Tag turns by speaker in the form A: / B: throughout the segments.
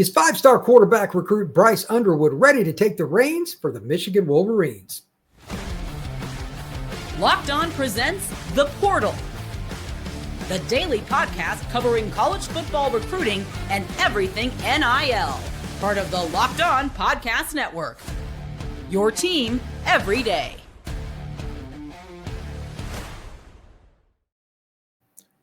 A: Is five-star quarterback recruit Bryce Underwood ready to take the reins for the Michigan Wolverines?
B: Locked On presents The Portal, the daily podcast covering college football recruiting and everything NIL. Part of the Locked On Podcast Network. Your team every day.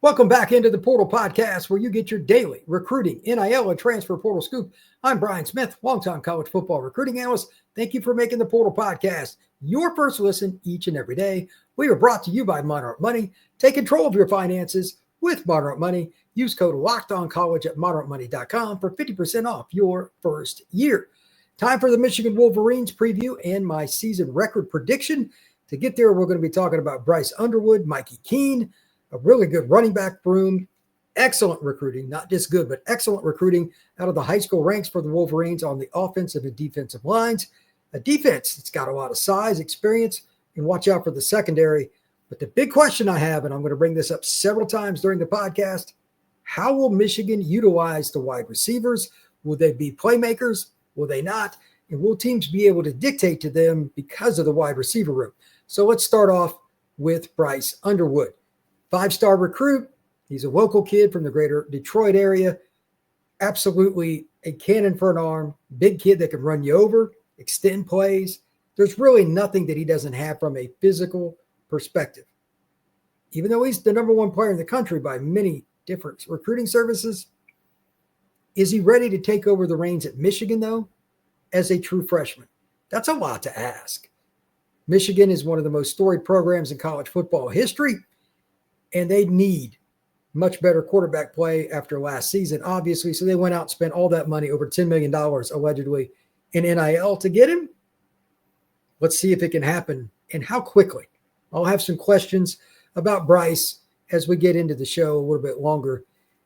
A: Welcome back into the Portal Podcast, where you get your daily recruiting, NIL, and transfer portal scoop. I'm Brian Smith, longtime college football recruiting analyst. Thank you for making the Portal Podcast your first listen each and every day. We are brought to you by Monarch Money. Take control of your finances with Monarch Money. Use code LOCKEDONCollege at monarchmoney.com for 50% off your first year. Time for the Michigan Wolverines preview and my season record prediction. To get there, we're going to be talking about Bryce Underwood, Mikey, Keene, a really good running back room, excellent recruiting, not just good, but excellent recruiting out of the high school ranks for the Wolverines on the offensive and defensive lines. A defense that's got a lot of size, experience, and watch out for the secondary. But the big question I have, and I'm going to bring this up several times during the podcast, how will Michigan utilize the wide receivers? Will they be playmakers? Will they not? And will teams be able to dictate to them because of the wide receiver room? So let's start off with Bryce Underwood. Five-star recruit. He's a local kid from the greater Detroit area. Absolutely a cannon for an arm. Big kid that can run you over, extend plays. There's really nothing that he doesn't have from a physical perspective. Even though he's the number one player in the country by many different recruiting services, is he ready to take over the reins at Michigan, though, as a true freshman? That's a lot to ask. Michigan is one of the most storied programs in college football history, and they need much better quarterback play after last season, obviously. So they went out and spent all that money, over $10 million, allegedly, in NIL to get him. Let's see if it can happen and how quickly. I'll have some questions about Bryce as we get into the show a little bit longer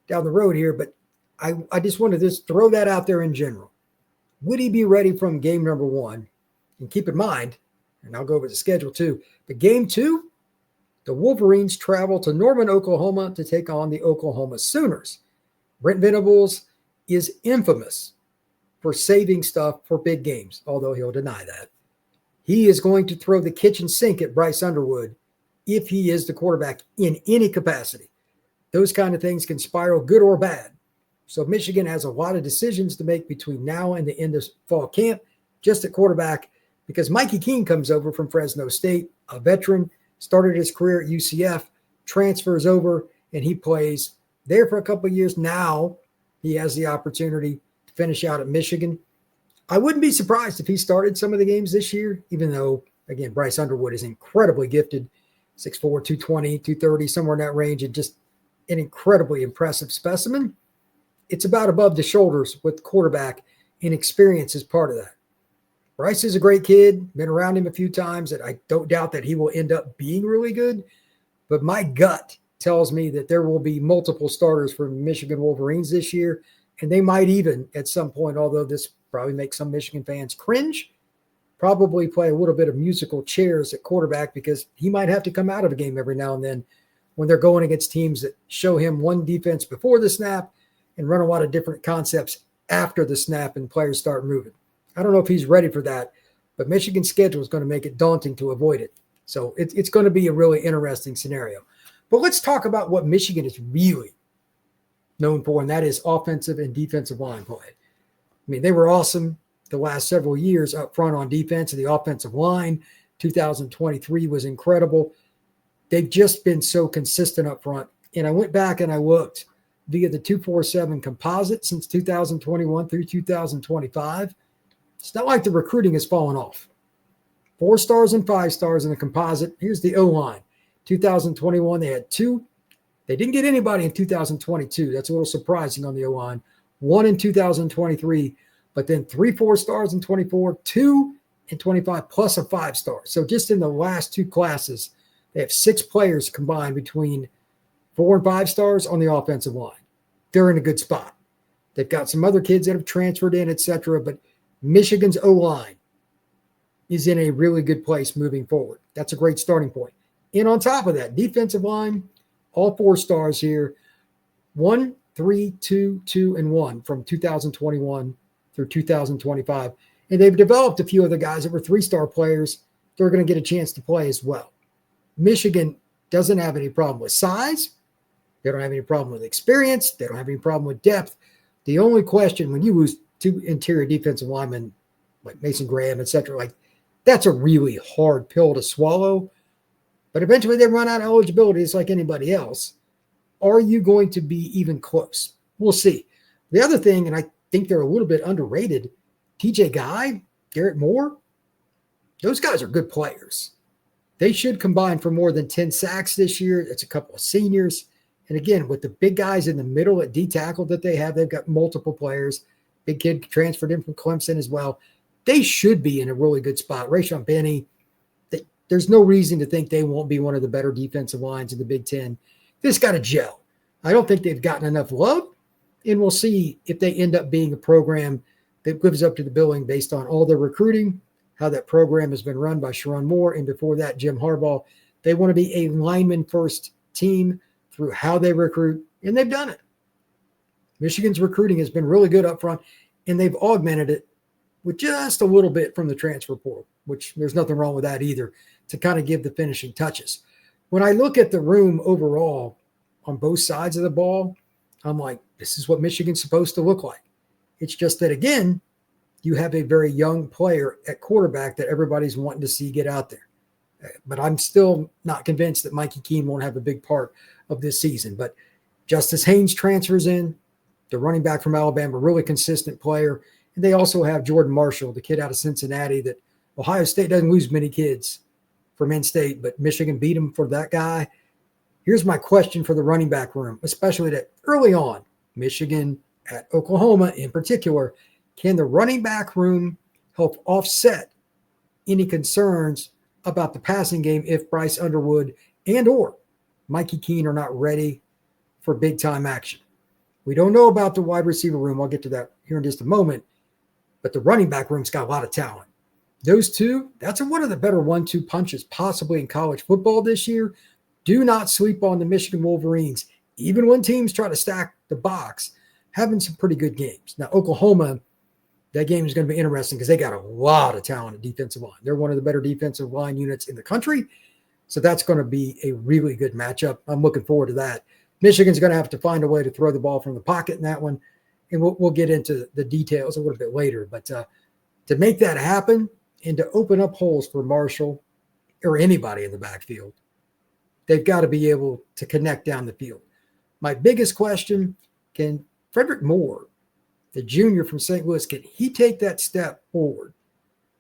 A: down the road here, but I just wanted to just throw that out there in general. Would he be ready from game number one? And keep in mind, and I'll go over the schedule too, but game two, the Wolverines travel to Norman, Oklahoma to take on the Oklahoma Sooners. Brent Venables is infamous for saving stuff for big games, although he'll deny that. He is going to throw the kitchen sink at Bryce Underwood if he is the quarterback in any capacity. Those kind of things can spiral good or bad. So Michigan has a lot of decisions to make between now and the end of fall camp, just at quarterback, because Mikey Keene comes over from Fresno State, a veteran, started his career at UCF, transfers over, and he plays there for a couple of years. Now he has the opportunity to finish out at Michigan. I wouldn't be surprised if he started some of the games this year, even though, again, Bryce Underwood is incredibly gifted, 6'4", 220, 230, somewhere in that range, and just an incredibly impressive specimen. It's about above the shoulders with quarterback, and experience is part of that. Bryce is a great kid, been around him a few times, and I don't doubt that he will end up being really good. But my gut tells me that there will be multiple starters for Michigan Wolverines this year, and they might even at some point, although this probably makes some Michigan fans cringe, probably play a little bit of musical chairs at quarterback, because he might have to come out of a game every now and then when they're going against teams that show him one defense before the snap and run a lot of different concepts after the snap and players start moving. I don't know if he's ready for that, but Michigan's schedule is going to make it daunting to avoid it. So it's going to be a really interesting scenario. But let's talk about what Michigan is really known for, and that is offensive and defensive line play. I mean, they were awesome the last several years up front on defense and the offensive line. 2023 was incredible. They've just been so consistent up front. And I went back and I looked via the 247 composite since 2021 through 2025. It's not like the recruiting has fallen off. 4 stars and 5 stars in the composite. Here's the O-line. 2021, they had 2. They didn't get anybody in 2022. That's a little surprising on the O-line. 1 in 2023, but then 3 4 stars in 24, 2 in 25, plus a 5-star. So just in the last 2 classes, they have 6 players combined between 4 and 5 stars on the offensive line. They're in a good spot. They've got some other kids that have transferred in, et cetera, but Michigan's O-line is in a really good place moving forward. That's a great starting point. And on top of that, defensive line, all 4 stars here. 1 3-2-2-1 from 2021 through 2025. And they've developed a few other guys that were 3-star players. They're going to get a chance to play as well. Michigan doesn't have any problem with size. They don't have any problem with experience. They don't have any problem with depth. The only question, when you lose 2 interior defensive linemen like Mason Graham, et cetera, like that's a really hard pill to swallow. But eventually they run out of eligibility. It's like anybody else. Are you going to be even close? We'll see. The other thing, and I think they're a little bit underrated, TJ Guy, Garrett Moore, those guys are good players. They should combine for more than 10 sacks this year. It's a couple of seniors. And again, with the big guys in the middle at D tackle that they have, they've got multiple players. Big kid transferred in from Clemson as well. They should be in a really good spot. Rayshon Benny, there's no reason to think they won't be one of the better defensive lines in the Big Ten. This got to gel. I don't think they've gotten enough love, and we'll see if they end up being a program that lives up to the billing based on all their recruiting, how that program has been run by Sherrone Moore, and before that, Jim Harbaugh. They want to be a lineman-first team through how they recruit, and they've done it. Michigan's recruiting has been really good up front, and they've augmented it with just a little bit from the transfer portal, which there's nothing wrong with that either, to kind of give the finishing touches. When I look at the room overall on both sides of the ball, I'm like, this is what Michigan's supposed to look like. It's just that, again, you have a very young player at quarterback that everybody's wanting to see get out there. But I'm still not convinced that Mikey Keene won't have a big part of this season. But Justice Haynes transfers in, the running back from Alabama, really consistent player. And they also have Jordan Marshall, the kid out of Cincinnati that Ohio State doesn't lose many kids from in-state, but Michigan beat them for that guy. Here's my question for the running back room, especially that early on, Michigan at Oklahoma in particular, can the running back room help offset any concerns about the passing game if Bryce Underwood and or Mikey Keene are not ready for big-time action? We don't know about the wide receiver room. I'll get to that here in just a moment. But the running back room's got a lot of talent. Those two, that's one of the better 1-2 punches possibly in college football this year. Do not sleep on the Michigan Wolverines. Even when teams try to stack the box, having some pretty good games. Now, Oklahoma, that game is going to be interesting because they got a lot of talent at defensive line. They're one of the better defensive line units in the country. So that's going to be a really good matchup. I'm looking forward to that. Michigan's going to have to find a way to throw the ball from the pocket in that one. And we'll get into the details a little bit later. But to make that happen and to open up holes for Marshall or anybody in the backfield, they've got to be able to connect down the field. My biggest question, can Frederick Moore, the junior from St. Louis, can he take that step forward?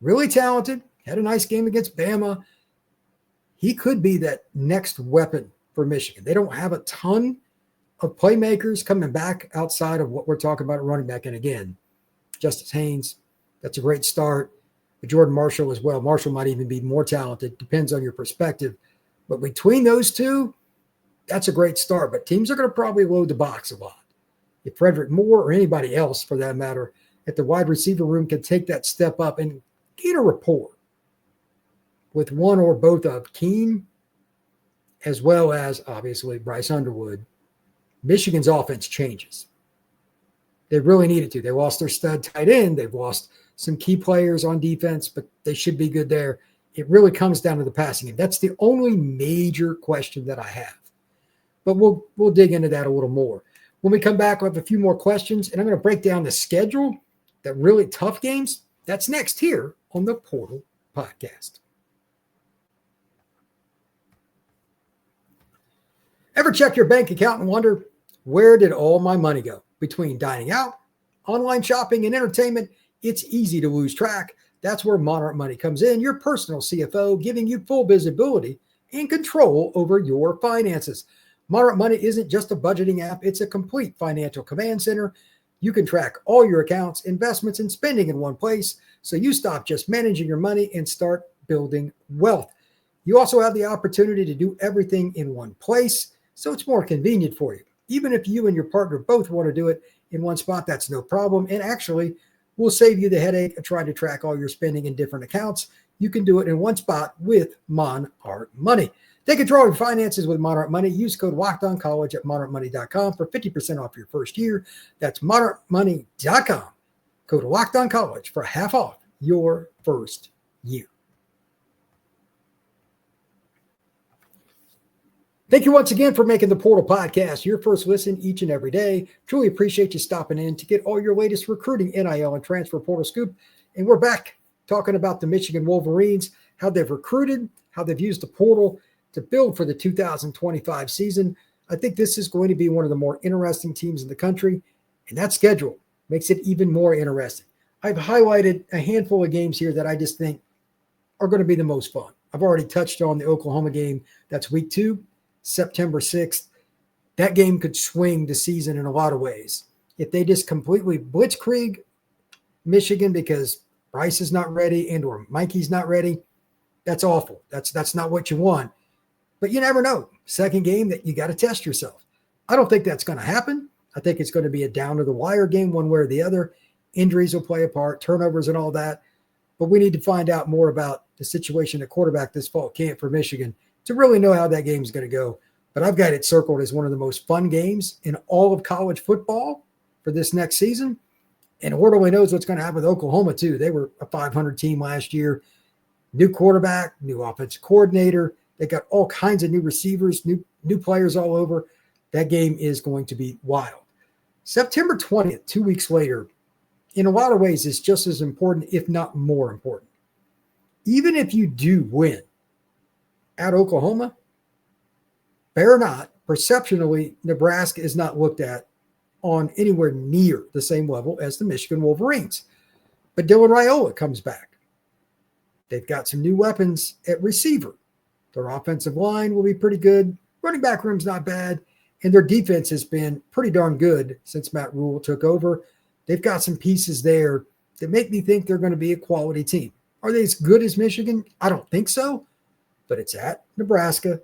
A: Really talented, had a nice game against Bama. He could be that next weapon for Michigan. They don't have a ton of playmakers coming back outside of what we're talking about at running back. And again, Justice Haynes, that's a great start. But Jordan Marshall as well. Marshall might even be more talented. Depends on your perspective. But between those two, that's a great start. But teams are going to probably load the box a lot. If Frederick Moore or anybody else, for that matter, at the wide receiver room can take that step up and get a rapport with one or both of Keene, as well as, obviously, Bryce Underwood, Michigan's offense changes. They really needed to. They lost their stud tight end. They've lost some key players on defense, but they should be good there. It really comes down to the passing game. That's the only major question that I have. But we'll dig into that a little more. When we come back, we'll have a few more questions, and I'm going to break down the schedule, the really tough games. That's next here on the Portal Podcast. Ever check your bank account and wonder, where did all my money go? Between dining out, online shopping, and entertainment, it's easy to lose track. That's where Monarch Money comes in, your personal CFO, giving you full visibility and control over your finances. Monarch Money isn't just a budgeting app, it's a complete financial command center. You can track all your accounts, investments, and spending in one place, so you stop just managing your money and start building wealth. You also have the opportunity to do everything in one place, so it's more convenient for you. Even if you and your partner both want to do it in one spot, that's no problem. And actually, we'll save you the headache of trying to track all your spending in different accounts. You can do it in one spot with Monarch Money. Take control of your finances with Monarch Money. Use code LOCKEDONCollege at monarchmoney.com for 50% off your first year. That's monarchmoney.com. Code LOCKEDONCollege for half off your first year. Thank you once again for making the Portal Podcast your first listen each and every day. Truly appreciate you stopping in to get all your latest recruiting, NIL, and transfer portal scoop. And we're back talking about the Michigan Wolverines, how they've recruited, how they've used the portal to build for the 2025 season. I think this is going to be one of the more interesting teams in the country, and that schedule makes it even more interesting. I've highlighted a handful of games here that I just think are going to be the most fun. I've already touched on the Oklahoma game. That's week 2. September 6th, that game could swing the season in a lot of ways. If they just completely blitzkrieg Michigan because Bryce is not ready and or Mikey's not ready, that's awful. That's not what you want. But you never know. Second game that you got to test yourself. I don't think that's going to happen. I think it's going to be a down-to-the-wire game one way or the other. Injuries will play a part, turnovers and all that. But we need to find out more about the situation at quarterback this fall camp for Michigan to really know how that game is going to go. But I've got it circled as one of the most fun games in all of college football for this next season. And Lord only knows what's going to happen with Oklahoma, too. They were a 500 team last year. New quarterback, new offensive coordinator. They got all kinds of new receivers, new players all over. That game is going to be wild. September 20th, 2 weeks later, in a lot of ways is just as important, if not more important. Even if you do win at Oklahoma, fair or not, perceptionally, Nebraska is not looked at on anywhere near the same level as the Michigan Wolverines. But Dylan Raiola comes back. They've got some new weapons at receiver. Their offensive line will be pretty good. Running back room's not bad. And their defense has been pretty darn good since Matt Rule took over. They've got some pieces there that make me think they're going to be a quality team. Are they as good as Michigan? I don't think so. But it's at Nebraska,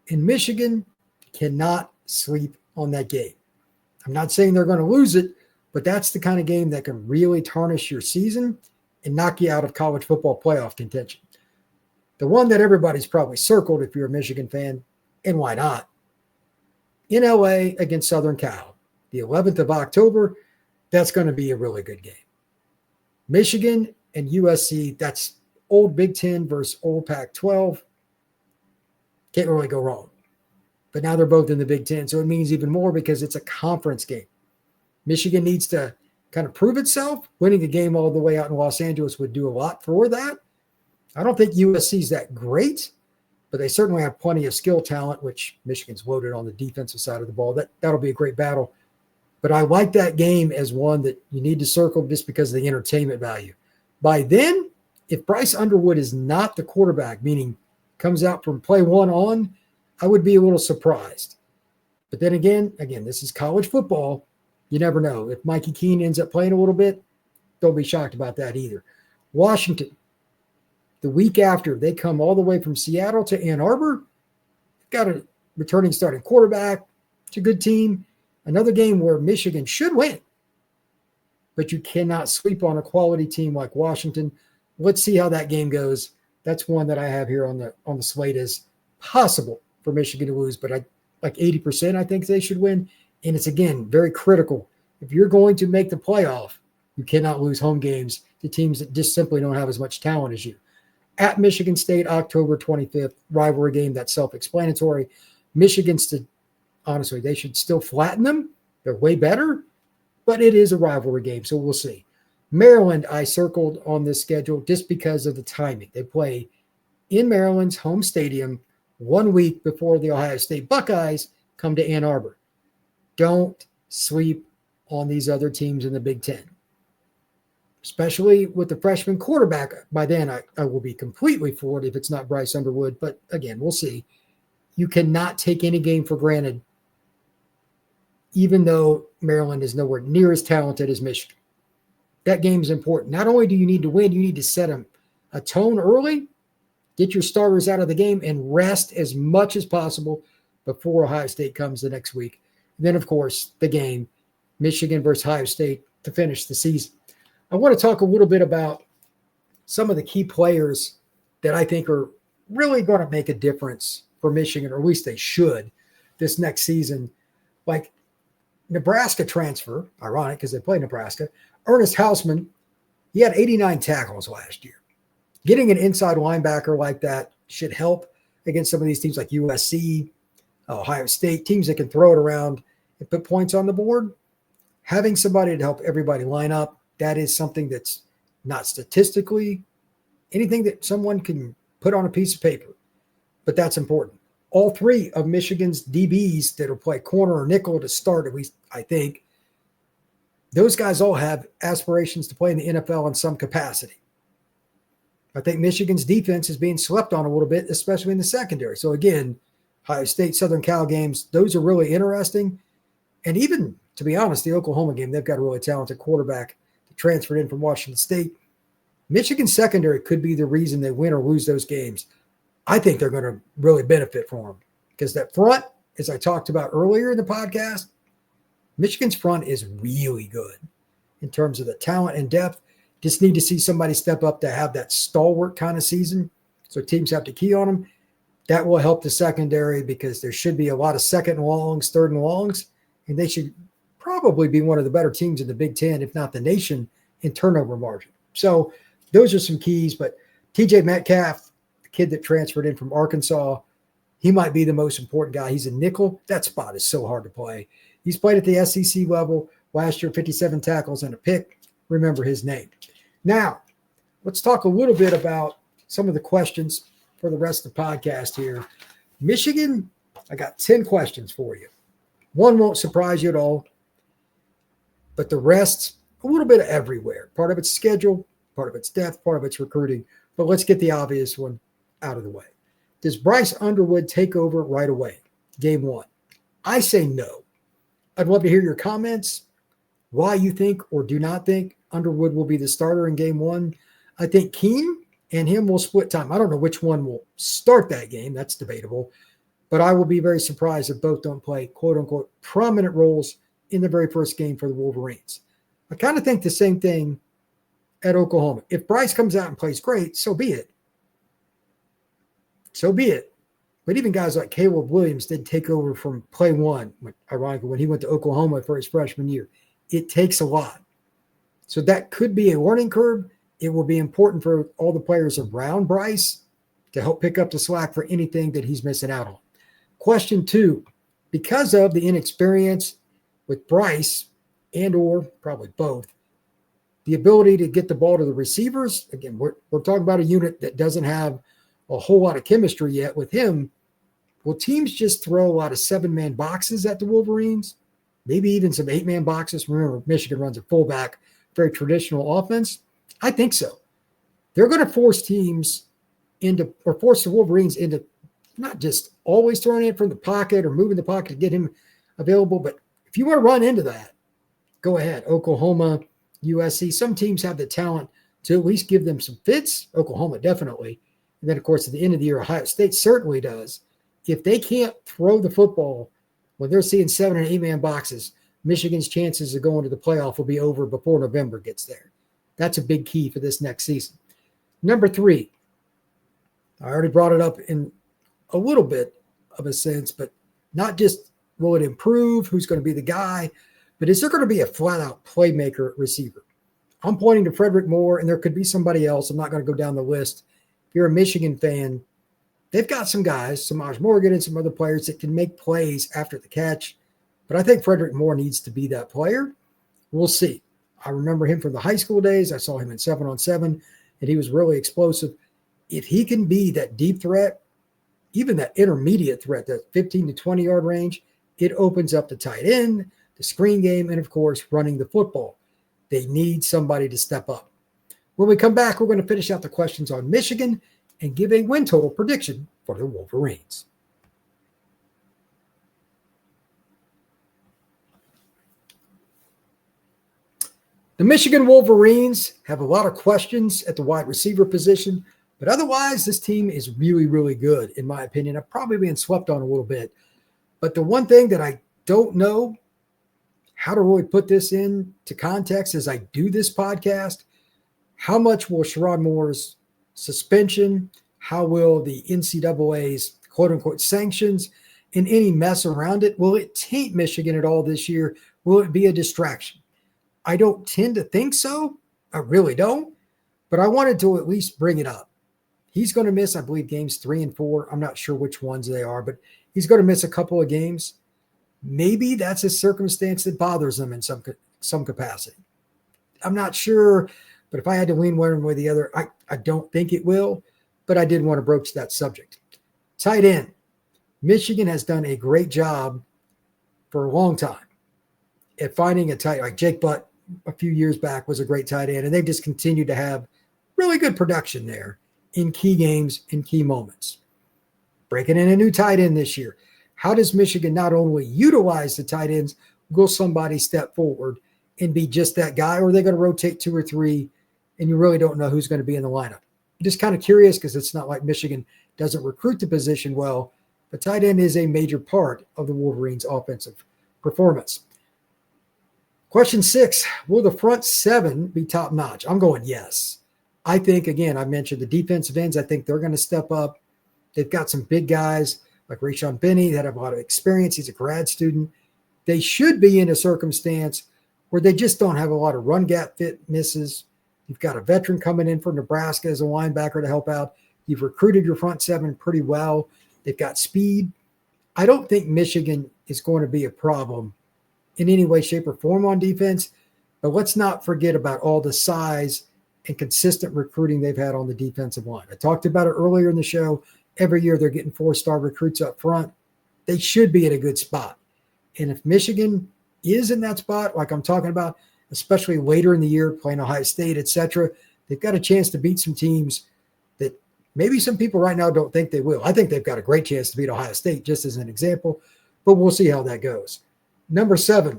A: and Michigan cannot sleep on that game. I'm not saying they're going to lose it, but that's the kind of game that can really tarnish your season and knock you out of college football playoff contention. The one that everybody's probably circled if you're a Michigan fan, and why not? In LA against Southern Cal, the 11th of October, that's going to be a really good game. Michigan and USC, that's old Big Ten versus old Pac-12. Can't really go wrong. But now they're both in the Big Ten, so it means even more because it's a conference game. Michigan needs to kind of prove itself. Winning a game all the way out in Los Angeles would do a lot for that. I don't think USC is that great, but they certainly have plenty of skill talent, which Michigan's loaded on the defensive side of the ball. That'll be a great battle. But I like that game as one that you need to circle just because of the entertainment value. By then, if Bryce Underwood is not the quarterback, meaning comes out from play one on, I would be a little surprised. But then again, this is college football. You never know. If Mikey Keene ends up playing a little bit, don't be shocked about that either. Washington, the week after, they come all the way from Seattle to Ann Arbor. Got a returning starting quarterback. It's a good team. Another game where Michigan should win. But you cannot sleep on a quality team like Washington. Let's see how that game goes. That's one that I have here on the slate as possible for Michigan to lose, but I like 80% I think they should win. And it's, again, very critical. If you're going to make the playoff, you cannot lose home games to teams that just simply don't have as much talent as you. At Michigan State, October 25th, rivalry game, that's self-explanatory. Michigan's, honestly, they should still flatten them. They're way better, but it is a rivalry game, so we'll see. Maryland, I circled on this schedule just because of the timing. They play in Maryland's home stadium 1 week before the Ohio State Buckeyes come to Ann Arbor. Don't sleep on these other teams in the Big Ten, especially with the freshman quarterback. By then, I will be completely floored if it's not Bryce Underwood, but again, we'll see. You cannot take any game for granted, even though Maryland is nowhere near as talented as Michigan. That game is important. Not only do you need to win, you need to set a tone early, get your starters out of the game, and rest as much as possible before Ohio State comes the next week. And then, of course, the game, Michigan versus Ohio State, to finish the season. I want to talk a little bit about some of the key players that I think are really going to make a difference for Michigan, or at least they should this next season. Like Nebraska transfer, ironic because they play Nebraska, Ernest Hausman, he had 89 tackles last year. Getting an inside linebacker like that should help against some of these teams like USC, Ohio State, teams that can throw it around and put points on the board. Having somebody to help everybody line up, that is something that's not statistically anything that someone can put on a piece of paper, but that's important. All three of Michigan's DBs that will play corner or nickel to start, at least I think, those guys all have aspirations to play in the NFL in some capacity. I think Michigan's defense is being slept on a little bit, especially in the secondary. So again, Ohio State, Southern Cal games, those are really interesting. And even, to be honest, the Oklahoma game, they've got a really talented quarterback that transferred in from Washington State. Michigan's secondary could be the reason they win or lose those games. I think they're going to really benefit from them because that front, as I talked about earlier in the podcast, Michigan's front is really good in terms of the talent and depth. Just need to see somebody step up to have that stalwart kind of season. So teams have to key on them. That will help the secondary because there should be a lot of second and longs, third and longs, and they should probably be one of the better teams in the Big Ten, if not the nation, in turnover margin. So those are some keys. But TJ Metcalf, the kid that transferred in from Arkansas, he might be the most important guy. He's a nickel. That spot is so hard to play. He's played at the SEC level last year, 57 tackles and a pick. Remember his name. Now, let's talk a little bit about some of the questions for the rest of the podcast here. Michigan, I got 10 questions for you. One won't surprise you at all, but the rest, a little bit of everywhere. Part of it's schedule, part of it's depth, part of it's recruiting. But let's get the obvious one out of the way. Does Bryce Underwood take over right away? Game one. I say no. I'd love to hear your comments, why you think or do not think Underwood will be the starter in game one. I think Keene and him will split time. I don't know which one will start that game. That's debatable. But I will be very surprised if both don't play, quote-unquote, prominent roles in the very first game for the Wolverines. I kind of think the same thing at Oklahoma. If Bryce comes out and plays great, so be it. So be it. But even guys like Caleb Williams did take over from play one, ironically, when he went to Oklahoma for his freshman year. It takes a lot. So that could be a learning curve. It will be important for all the players around Bryce to help pick up the slack for anything that he's missing out on. Question two, because of the inexperience with Bryce and or probably both, the ability to get the ball to the receivers, again, we're talking about a unit that doesn't have a whole lot of chemistry yet with him. Will teams just throw a lot of 7-man boxes at the Wolverines? Maybe even some 8-man boxes. Remember, Michigan runs a fullback, very traditional offense. I think so. They're going to force teams into, or force the Wolverines into not just always throwing it from the pocket or moving the pocket to get him available, but if you want to run into that, go ahead. Oklahoma, USC, some teams have the talent to at least give them some fits. Oklahoma definitely. And then, of course, at the end of the year, Ohio State certainly does. If they can't throw the football when they're seeing 7 and 8-man boxes, Michigan's chances of going to the playoff will be over before November gets there. That's a big key for this next season. Number 3, I already brought it up in a little bit of a sense, but not just will it improve, who's going to be the guy, but is there going to be a flat-out playmaker receiver? I'm pointing to Frederick Moore, and there could be somebody else. I'm not going to go down the list. If you're a Michigan fan, they've got some guys, Samaj Morgan and some other players that can make plays after the catch, but I think Frederick Moore needs to be that player. We'll see. I remember him from the high school days. I saw him in 7-on-7, and he was really explosive. If he can be that deep threat, even that intermediate threat, that 15 to 20-yard range, it opens up the tight end, the screen game, and, of course, running the football. They need somebody to step up. When we come back, we're going to finish out the questions on Michigan and give a win total prediction for the Wolverines. The Michigan Wolverines have a lot of questions at the wide receiver position, but otherwise this team is really, really good, in my opinion. I'm probably being swept on a little bit. But the one thing that I don't know how to really put this into context as I do this podcast, how much will Sherrone Moore's suspension, how will the NCAA's quote unquote sanctions and any mess around it, will it taint Michigan at all this year? Will it be a distraction? I don't tend to think so. I really don't. But I wanted to at least bring it up. He's going to miss, I believe, games 3 and 4. I'm not sure which ones they are, but he's going to miss a couple of games. Maybe that's a circumstance that bothers him in some capacity. I'm not sure, but if I had to lean one way or the other, I don't think it will, but I did want to broach that subject. Tight end. Michigan has done a great job for a long time at finding a tight, like Jake Butt a few years back was a great tight end, and they've just continued to have really good production there in key games, in key moments. Breaking in a new tight end this year. How does Michigan not only utilize the tight ends, will somebody step forward and be just that guy, or are they going to rotate 2 or 3 and you really don't know who's going to be in the lineup? I'm just kind of curious because it's not like Michigan doesn't recruit the position well, but tight end is a major part of the Wolverines' offensive performance. Question 6, will the front 7 be top-notch? I'm going yes. I think, again, I mentioned the defensive ends. I think they're going to step up. They've got some big guys like Rayshon Benny that have a lot of experience. He's a grad student. They should be in a circumstance where they just don't have a lot of run gap fit misses. You've got a veteran coming in from Nebraska as a linebacker to help out. You've recruited your front 7 pretty well. They've got speed. I don't think Michigan is going to be a problem in any way, shape, or form on defense, but let's not forget about all the size and consistent recruiting they've had on the defensive line. I talked about it earlier in the show. Every year they're getting 4-star recruits up front. They should be at a good spot. And if Michigan is in that spot, like I'm talking about, especially later in the year, playing Ohio State, etc., they've got a chance to beat some teams that maybe some people right now don't think they will. I think they've got a great chance to beat Ohio State, just as an example, but we'll see how that goes. Number 7,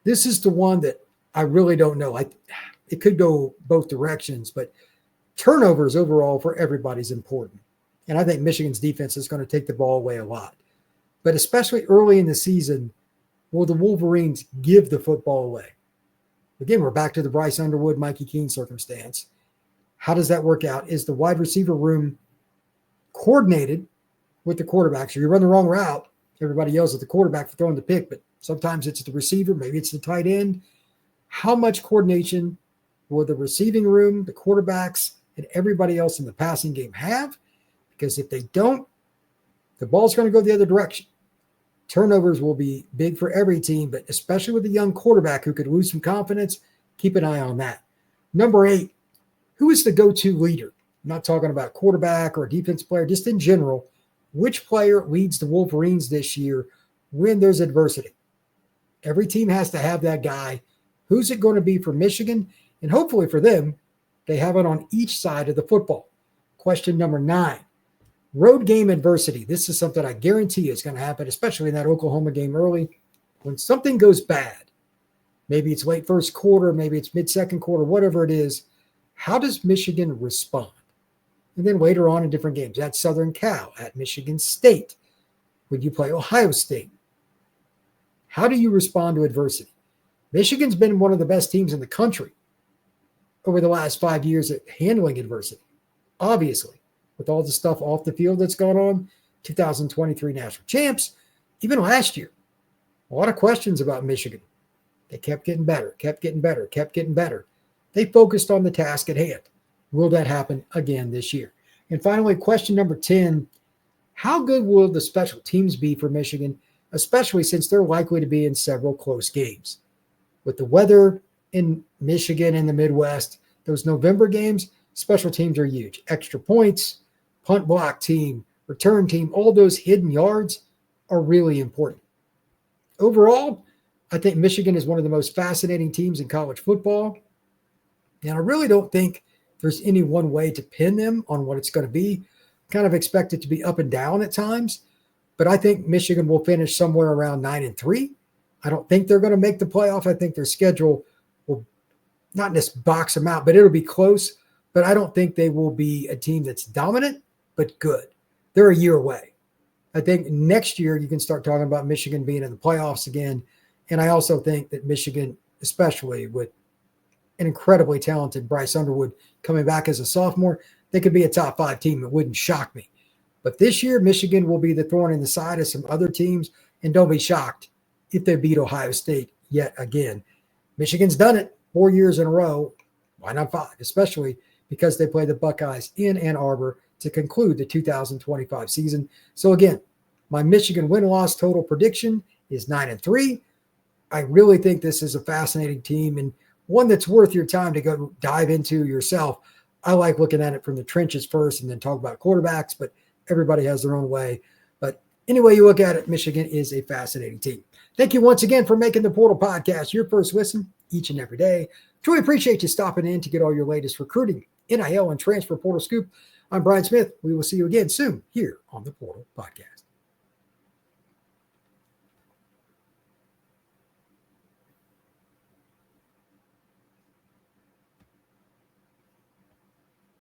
A: this is the one that I really don't know. It could go both directions, but turnovers overall for everybody's important. And I think Michigan's defense is going to take the ball away a lot. But especially early in the season, will the Wolverines give the football away? Again, we're back to the Bryce Underwood, Mikey Keene circumstance. How does that work out? Is the wide receiver room coordinated with the quarterback? So you run the wrong route, everybody yells at the quarterback for throwing the pick, but sometimes it's the receiver, maybe it's the tight end. How much coordination will the receiving room, the quarterbacks, and everybody else in the passing game have? Because if they don't, the ball's going to go the other direction. Turnovers will be big for every team, but especially with a young quarterback who could lose some confidence, keep an eye on that. Number 8, who is the go-to leader? I'm not talking about quarterback or a defense player, just in general. Which player leads the Wolverines this year when there's adversity? Every team has to have that guy. Who's it going to be for Michigan? And hopefully for them, they have it on each side of the football. Question number 9. Road game adversity. This is something I guarantee is going to happen, especially in that Oklahoma game early. When something goes bad, maybe it's late first quarter, maybe it's mid-second quarter, whatever it is, how does Michigan respond? And then later on in different games, at Southern Cal, at Michigan State, when you play Ohio State, how do you respond to adversity? Michigan's been one of the best teams in the country over the last 5 years at handling adversity, obviously. With all the stuff off the field that's gone on, 2023 national champs, even last year, a lot of questions about Michigan. They kept getting better. They focused on the task at hand. Will that happen again this year? And finally, question number 10, how good will the special teams be for Michigan, especially since they're likely to be in several close games? With the weather in Michigan and the Midwest, those November games, special teams are huge. Extra points, punt block team, return team, all those hidden yards are really important. Overall, I think Michigan is one of the most fascinating teams in college football. And I really don't think there's any one way to pin them on what it's going to be. Kind of expect it to be up and down at times. But I think Michigan will finish somewhere around 9-3. I don't think they're going to make the playoff. I think their schedule will not just box them out, but it'll be close. But I don't think they will be a team that's dominant, but good. They're a year away. I think next year you can start talking about Michigan being in the playoffs again. And I also think that Michigan, especially with an incredibly talented Bryce Underwood coming back as a sophomore, they could be a top 5 team. It wouldn't shock me. But this year, Michigan will be the thorn in the side of some other teams, and don't be shocked if they beat Ohio State yet again. Michigan's done it 4 years in a row. Why not 5? Especially because they play the Buckeyes in Ann Arbor to conclude the 2025 season. So again, my Michigan win-loss total prediction is 9-3. I really think this is a fascinating team and one that's worth your time to go dive into yourself. I like looking at it from the trenches first and then talk about quarterbacks, but everybody has their own way. But anyway you look at it, Michigan is a fascinating team. Thank you once again for making the Portal Podcast your first listen each and every day. Truly appreciate you stopping in to get all your latest recruiting, NIL, and transfer portal scoop. I'm Brian Smith. We will see you again soon here on the Portal Podcast.